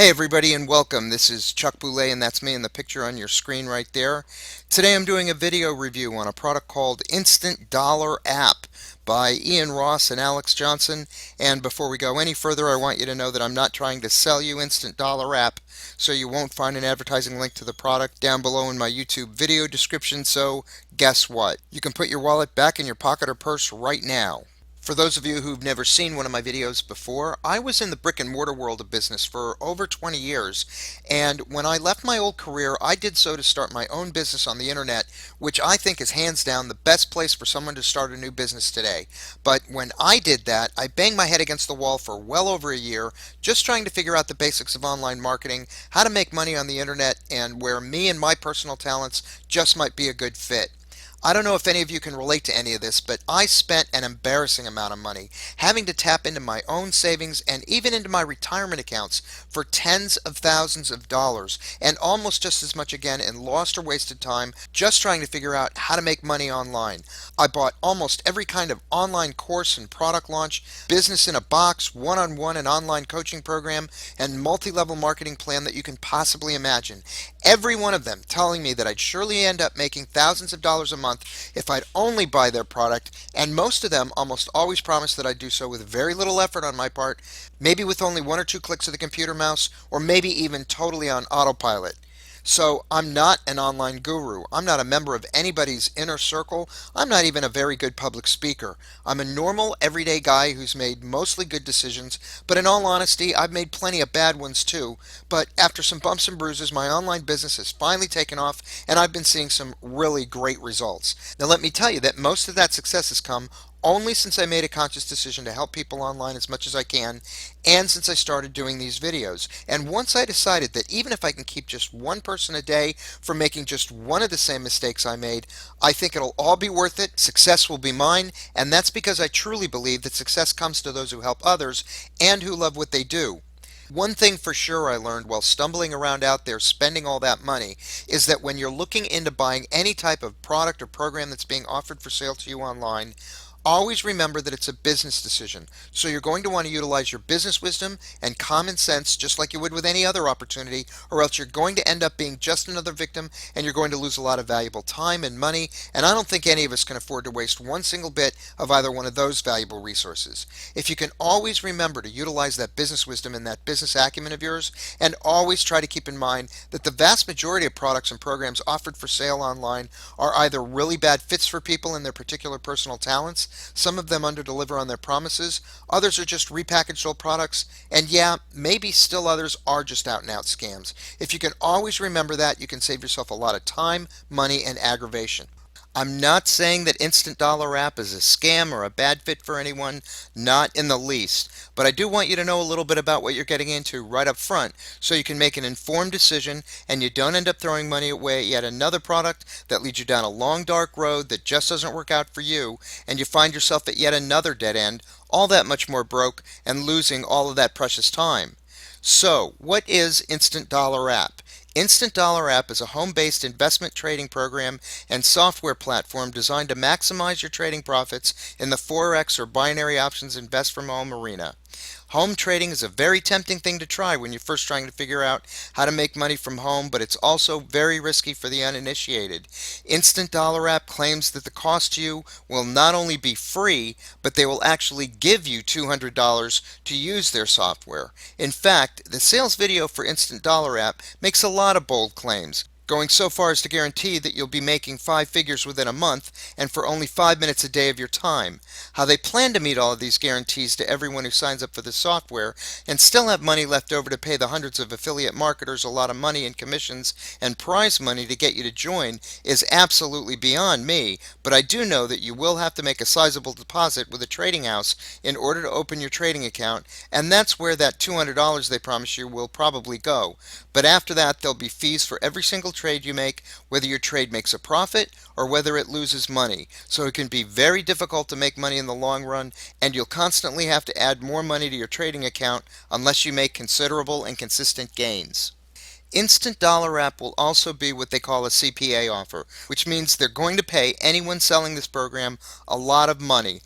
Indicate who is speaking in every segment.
Speaker 1: Hey everybody and welcome. This is Chuck Boulais and that's me in the picture on your screen right there. Today I'm doing a video review on a product called Instant Dollar App by Ian Ross and Alex Johnson. And before we go any further, I want you to know that I'm not trying to sell you Instant Dollar App, so you won't find an advertising link to the product down below in my YouTube video description. So guess what? You can put your wallet back in your pocket or purse right now. For those of you who've never seen one of my videos before, I was in the brick and mortar world of business for over 20 years, and when I left my old career, I did so to start my own business on the internet, which I think is hands down the best place for someone to start a new business today. But when I did that, I banged my head against the wall for well over a year, just trying to figure out the basics of online marketing, how to make money on the internet, and where me and my personal talents just might be a good fit. I don't know if any of you can relate to any of this, but I spent an embarrassing amount of money having to tap into my own savings and even into my retirement accounts for tens of thousands of dollars, and almost just as much again in lost or wasted time just trying to figure out how to make money online. I bought almost every kind of online course and product launch, business in a box, one-on-one and online coaching program, and multi-level marketing plan that you can possibly imagine. Every one of them telling me that I'd surely end up making thousands of dollars a month if I'd only buy their product, and most of them almost always promised that I'd do so with very little effort on my part, maybe with only one or two clicks of the computer mouse, or maybe even totally on autopilot. So I'm not an online guru. I'm not a member of anybody's inner circle. I'm not even a very good public speaker. I'm a normal, everyday guy who's made mostly good decisions, but in all honesty, I've made plenty of bad ones too. But after some bumps and bruises, my online business has finally taken off, and I've been seeing some really great results. Now, let me tell you that most of that success has come only since I made a conscious decision to help people online as much as I can, and since I started doing these videos. And once I decided that even if I can keep just one person a day from making just one of the same mistakes I made, I think it'll all be worth it. Success will be mine, and that's because I truly believe that success comes to those who help others and who love what they do. One thing for sure I learned while stumbling around out there spending all that money is that when you're looking into buying any type of product or program that's being offered for sale to you online, always remember that it's a business decision. So you're going to want to utilize your business wisdom and common sense just like you would with any other opportunity, or else you're going to end up being just another victim and you're going to lose a lot of valuable time and money. And I don't think any of us can afford to waste one single bit of either one of those valuable resources. If you can always remember to utilize that business wisdom and that business acumen of yours, and always try to keep in mind that the vast majority of products and programs offered for sale online are either really bad fits for people and their particular personal talents, some of them underdeliver on their promises, others are just repackaged old products, and yeah, maybe still others are just out and out scams. If you can always remember that, you can save yourself a lot of time, money, and aggravation. I'm not saying that Instant Dollar App is a scam or a bad fit for anyone, not in the least. But I do want you to know a little bit about what you're getting into right up front so you can make an informed decision and you don't end up throwing money away at yet another product that leads you down a long dark road that just doesn't work out for you, and you find yourself at yet another dead end, all that much more broke and losing all of that precious time. So, what is Instant Dollar App? Instant Dollar App is a home-based investment trading program and software platform designed to maximize your trading profits in the Forex or binary options invest from home arena. Home trading is a very tempting thing to try when you're first trying to figure out how to make money from home, but it's also very risky for the uninitiated. Instant Dollar App claims that the cost to you will not only be free, but they will actually give you $200 to use their software. In fact, the sales video for Instant Dollar App makes a lot of bold claims, going so far as to guarantee that you'll be making five figures within a month and for only 5 minutes a day of your time. How they plan to meet all of these guarantees to everyone who signs up for the software and still have money left over to pay the hundreds of affiliate marketers a lot of money in commissions and prize money to get you to join is absolutely beyond me, but I do know that you will have to make a sizable deposit with a trading house in order to open your trading account, and that's where that $200 they promise you will probably go. But after that, there'll be fees for every single trade you make, whether your trade makes a profit or whether it loses money. So it can be very difficult to make money in the long run, and you'll constantly have to add more money to your trading account unless you make considerable and consistent gains. Instant Dollar App will also be what they call a CPA offer, which means they're going to pay anyone selling this program a lot of money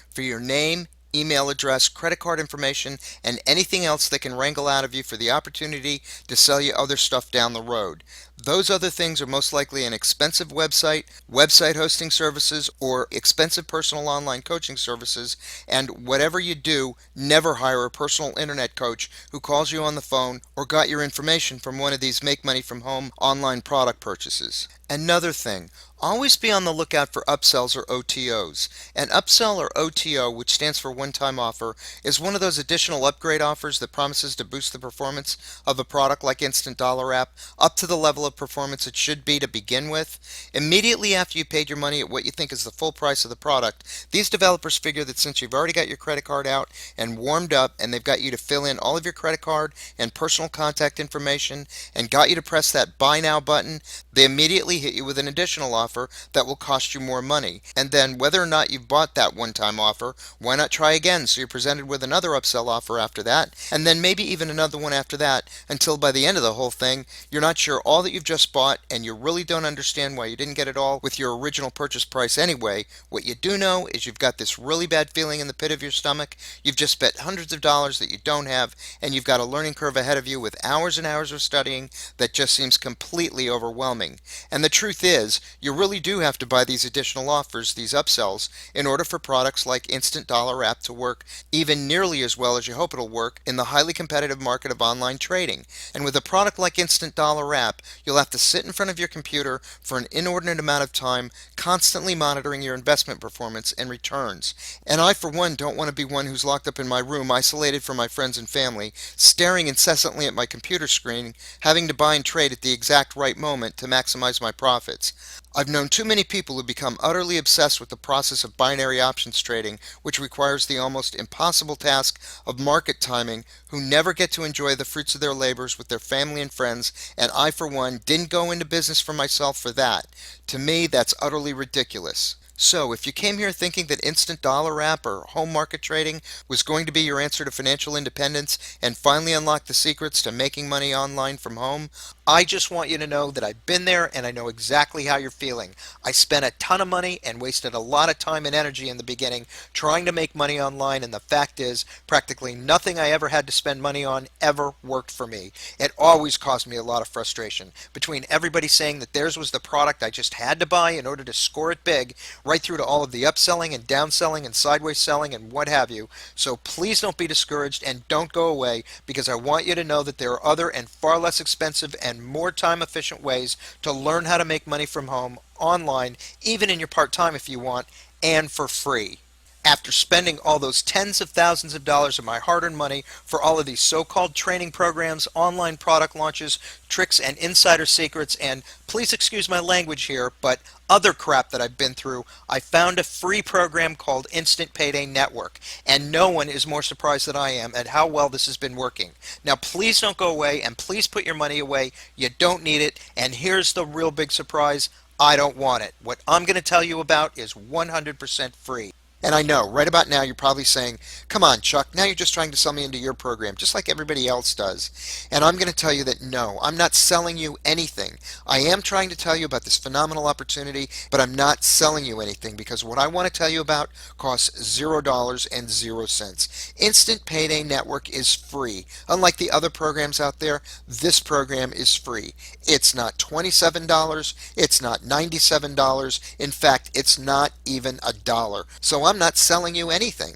Speaker 1: for your name, email address, credit card information, and anything else they can wrangle out of you for the opportunity to sell you other stuff down the road. Those other things are most likely an expensive website, website hosting services, or expensive personal online coaching services. And whatever you do, never hire a personal internet coach who calls you on the phone or got your information from one of these make money from home online product purchases. Another thing, always be on the lookout for upsells or OTOs. An upsell or OTO, which stands for one-time offer, is one of those additional upgrade offers that promises to boost the performance of a product like Instant Dollar App up to the level of performance it should be to begin with. Immediately after you paid your money at what you think is the full price of the product, these developers figure that since you've already got your credit card out and warmed up and they've got you to fill in all of your credit card and personal contact information and got you to press that buy now button, they immediately hit you with an additional offer that will cost you more money. And then whether or not you've bought that one-time offer, why not try again so you're presented with another upsell offer after that, and then maybe even another one after that, until by the end of the whole thing, you're not sure all that you've just bought and you really don't understand why you didn't get it all with your original purchase price anyway. What you do know is you've got this really bad feeling in the pit of your stomach, you've just spent hundreds of dollars that you don't have, and you've got a learning curve ahead of you with hours and hours of studying that just seems completely overwhelming. And the truth is, you really do have to buy these additional offers, these upsells, in order for products like Instant Dollar App to work even nearly as well as you hope it'll work in the highly competitive market of online trading. And with a product like Instant Dollar App, you'll have to sit in front of your computer for an inordinate amount of time, constantly monitoring your investment performance and returns. And I, for one, don't want to be one who's locked up in my room, isolated from my friends and family, staring incessantly at my computer screen, having to buy and trade at the exact right moment to maximize my profits. I've known too many people who become utterly obsessed with the process of binary options trading, which requires the almost impossible task of market timing, who never get to enjoy the fruits of their labors with their family and friends, and I, for one, didn't go into business for myself for that. To me, that's utterly ridiculous. So, if you came here thinking that Instant Dollar App or home market trading was going to be your answer to financial independence and finally unlock the secrets to making money online from home, I just want you to know that I've been there and I know exactly how you're feeling. I spent a ton of money and wasted a lot of time and energy in the beginning trying to make money online, and the fact is, practically nothing I ever had to spend money on ever worked for me. It always caused me a lot of frustration, between everybody saying that theirs was the product I just had to buy in order to score it big, right through to all of the upselling and downselling and sideways selling and what have you. So please don't be discouraged and don't go away, because I want you to know that there are other and far less expensive and more time efficient ways to learn how to make money from home online, even in your part-time if you want, and for free. After spending all those tens of thousands of dollars of my hard-earned money for all of these so-called training programs, online product launches, tricks and insider secrets, and please excuse my language here, but other crap that I've been through, I found a free program called Instant Payday Network, and no one is more surprised than I am at how well this has been working. Now please don't go away, and please put your money away. You don't need it, and here's the real big surprise: I don't want it. What I'm going to tell you about is 100% free. And I know, right about now, you're probably saying, come on, Chuck, now you're just trying to sell me into your program, just like everybody else does. And I'm going to tell you that no, I'm not selling you anything. I am trying to tell you about this phenomenal opportunity, but I'm not selling you anything, because what I want to tell you about costs $0 and 0 cents. Instant Payday Network is free. Unlike the other programs out there, this program is free. It's not $27, it's not $97. In fact, it's not even a dollar. So I'm not selling you anything.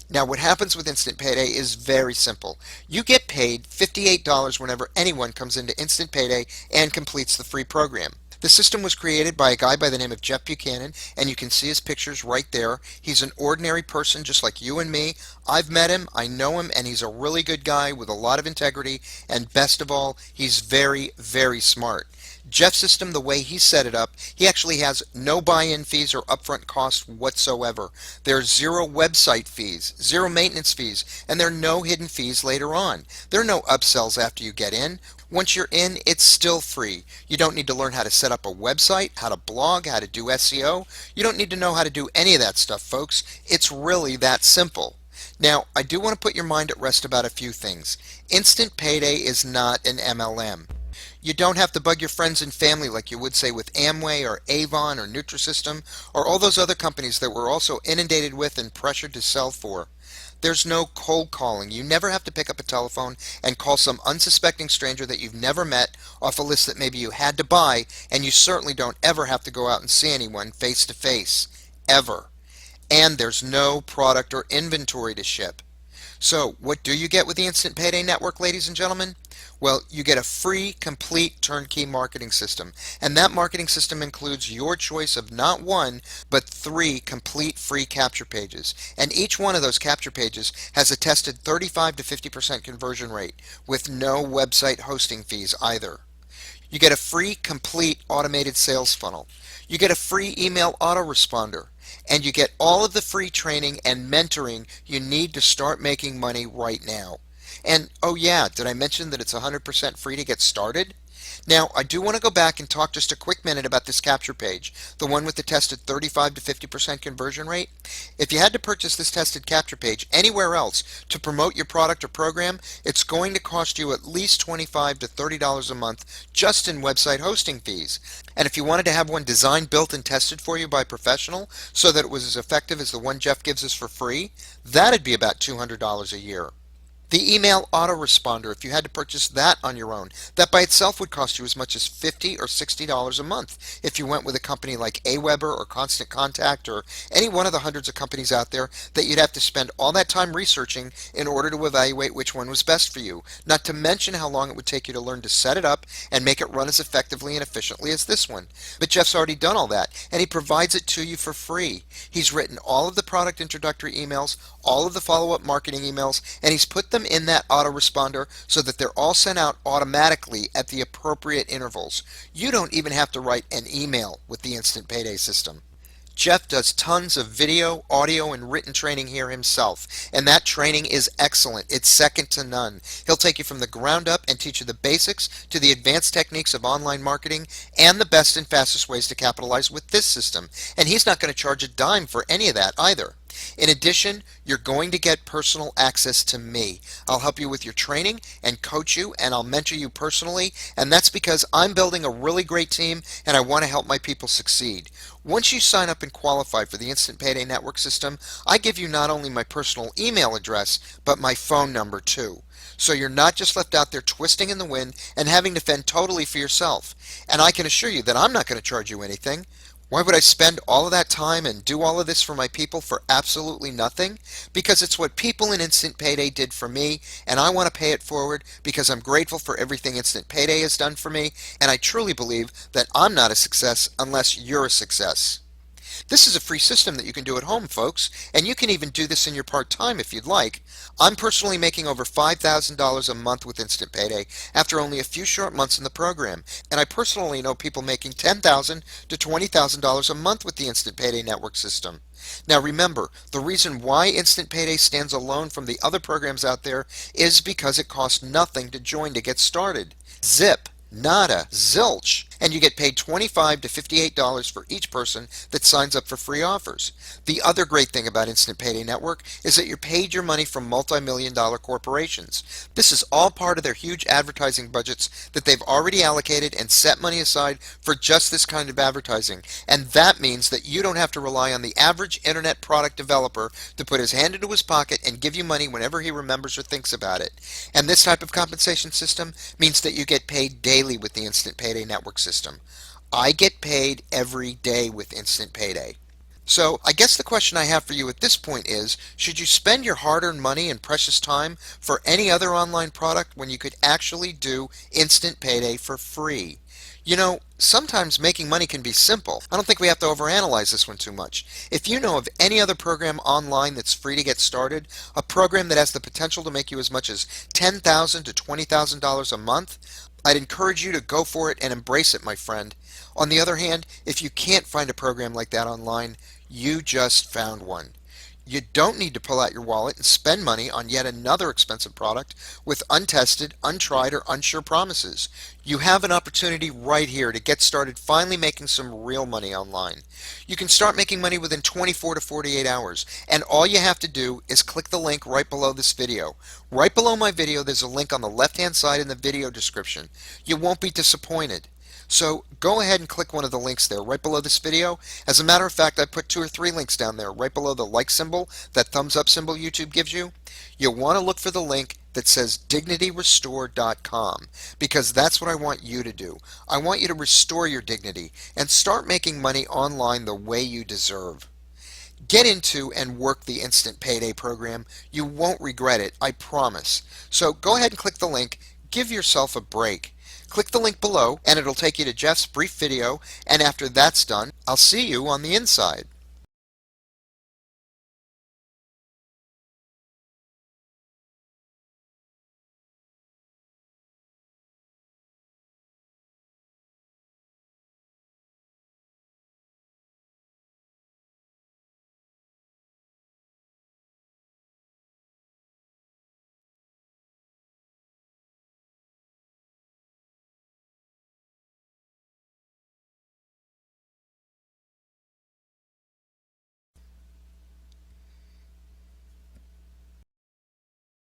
Speaker 1: Now, what happens with Instant Payday is very simple. You get paid $58 whenever anyone comes into Instant Payday and completes the free program. The system was created by a guy by the name of Jeff Buchanan, and you can see his pictures right there. He's an ordinary person just like you and me. I've met him, I know him, and he's a really good guy with a lot of integrity, and best of all, he's very, very smart. Jeff's system, the way he set it up, he actually has no buy-in fees or upfront costs whatsoever. There's zero website fees, zero maintenance fees, and there are no hidden fees later on. There are no upsells after you get in. Once you're in, it's still free. You don't need to learn how to set up a website, how to blog, how to do SEO. You don't need to know how to do any of that stuff, folks. It's really that simple. Now, I do want to put your mind at rest about a few things. Instant Payday is not an MLM. You don't have to bug your friends and family like you would say with Amway or Avon or Nutrisystem or all those other companies that we're also inundated with and pressured to sell for. There's no cold calling. You never have to pick up a telephone and call some unsuspecting stranger that you've never met off a list that maybe you had to buy, and you certainly don't ever have to go out and see anyone face to face. Ever. And there's no product or inventory to ship. So, what do you get with the Instant Payday Network, ladies and gentlemen? Well, you get a free, complete turnkey marketing system. And that marketing system includes your choice of not one, but three complete free capture pages. And each one of those capture pages has a tested 35 to 50% conversion rate with no website hosting fees either. You get a free, complete automated sales funnel. You get a free email autoresponder. And you get all of the free training and mentoring you need to start making money right now. And oh yeah, did I mention that it's 100% free to get started? Now, I do want to go back and talk just a quick minute about this capture page, the one with the tested 35 to 50% conversion rate. If you had to purchase this tested capture page anywhere else to promote your product or program, it's going to cost you at least $25 to $30 a month just in website hosting fees. And if you wanted to have one designed, built, and tested for you by a professional so that it was as effective as the one Jeff gives us for free, that'd be about $200 a year. The email autoresponder, if you had to purchase that on your own, that by itself would cost you as much as $50 or $60 a month if you went with a company like Aweber or Constant Contact or any one of the hundreds of companies out there that you'd have to spend all that time researching in order to evaluate which one was best for you, not to mention how long it would take you to learn to set it up and make it run as effectively and efficiently as this one. But Jeff's already done all that, and he provides it to you for free. He's written all of the product introductory emails, all of the follow-up marketing emails, and he's put them in that autoresponder so that they're all sent out automatically at the appropriate intervals. You don't even have to write an email with the Instant Payday system. Jeff does tons of video, audio, and written training here himself, and that training is excellent. It's second to none. He'll take you from the ground up and teach you the basics to the advanced techniques of online marketing and the best and fastest ways to capitalize with this system. And he's not going to charge a dime for any of that either. In addition, you're going to get personal access to me. I'll help you with your training and coach you, and I'll mentor you personally, and that's because I'm building a really great team and I want to help my people succeed. Once you sign up and qualify for the Instant Payday Network system, I give you not only my personal email address, but my phone number too. So you're not just left out there twisting in the wind and having to fend totally for yourself. And I can assure you that I'm not going to charge you anything. Why would I spend all of that time and do all of this for my people for absolutely nothing? Because it's what people in Instant Payday did for me, and I want to pay it forward because I'm grateful for everything Instant Payday has done for me, and I truly believe that I'm not a success unless you're a success. This is a free system that you can do at home, folks, and you can even do this in your part-time if you'd like. I'm personally making over $5,000 a month with Instant Payday after only a few short months in the program, and I personally know people making $10,000 to $20,000 a month with the Instant Payday Network system. Now remember, the reason why Instant Payday stands alone from the other programs out there is because it costs nothing to join to get started. Zip. Nada, zilch, and you get paid $25 to $58 for each person that signs up for free offers. The other great thing about Instant Payday Network is that you're paid your money from multi-million-dollar corporations. This is all part of their huge advertising budgets that they've already allocated and set money aside for just this kind of advertising. And that means that you don't have to rely on the average internet product developer to put his hand into his pocket and give you money whenever he remembers or thinks about it. And this type of compensation system means that you get paid daily with the Instant Payday Network system. I get paid every day with Instant Payday. So I guess the question I have for you at this point is, should you spend your hard-earned money and precious time for any other online product when you could actually do Instant Payday for free? You know, sometimes making money can be simple. I don't think we have to overanalyze this one too much. If you know of any other program online that's free to get started, a program that has the potential to make you as much as $10,000 to $20,000 a month, I'd encourage you to go for it and embrace it, my friend. On the other hand, if you can't find a program like that online, you just found one. You don't need to pull out your wallet and spend money on yet another expensive product with untested, untried, or unsure promises. You have an opportunity right here to get started finally making some real money online. You can start making money within 24 to 48 hours, and all you have to do is click the link right below this video. Right below my video, there's a link on the left-hand side in the video description. You won't be disappointed. So go ahead and click one of the links there right below this video. As a matter of fact, I put 2 or 3 links down there right below the like symbol, that thumbs up symbol YouTube gives you. You'll want to look for the link that says dignityrestore.com, because that's what I want you to do. I want you to restore your dignity and start making money online the way you deserve. Get into and work the Instant Payday program. You won't regret it, I promise. So go ahead and click the link. Give yourself a break. Click the link below and it'll take you to Jeff's brief video, and after that's done, I'll see you on the inside.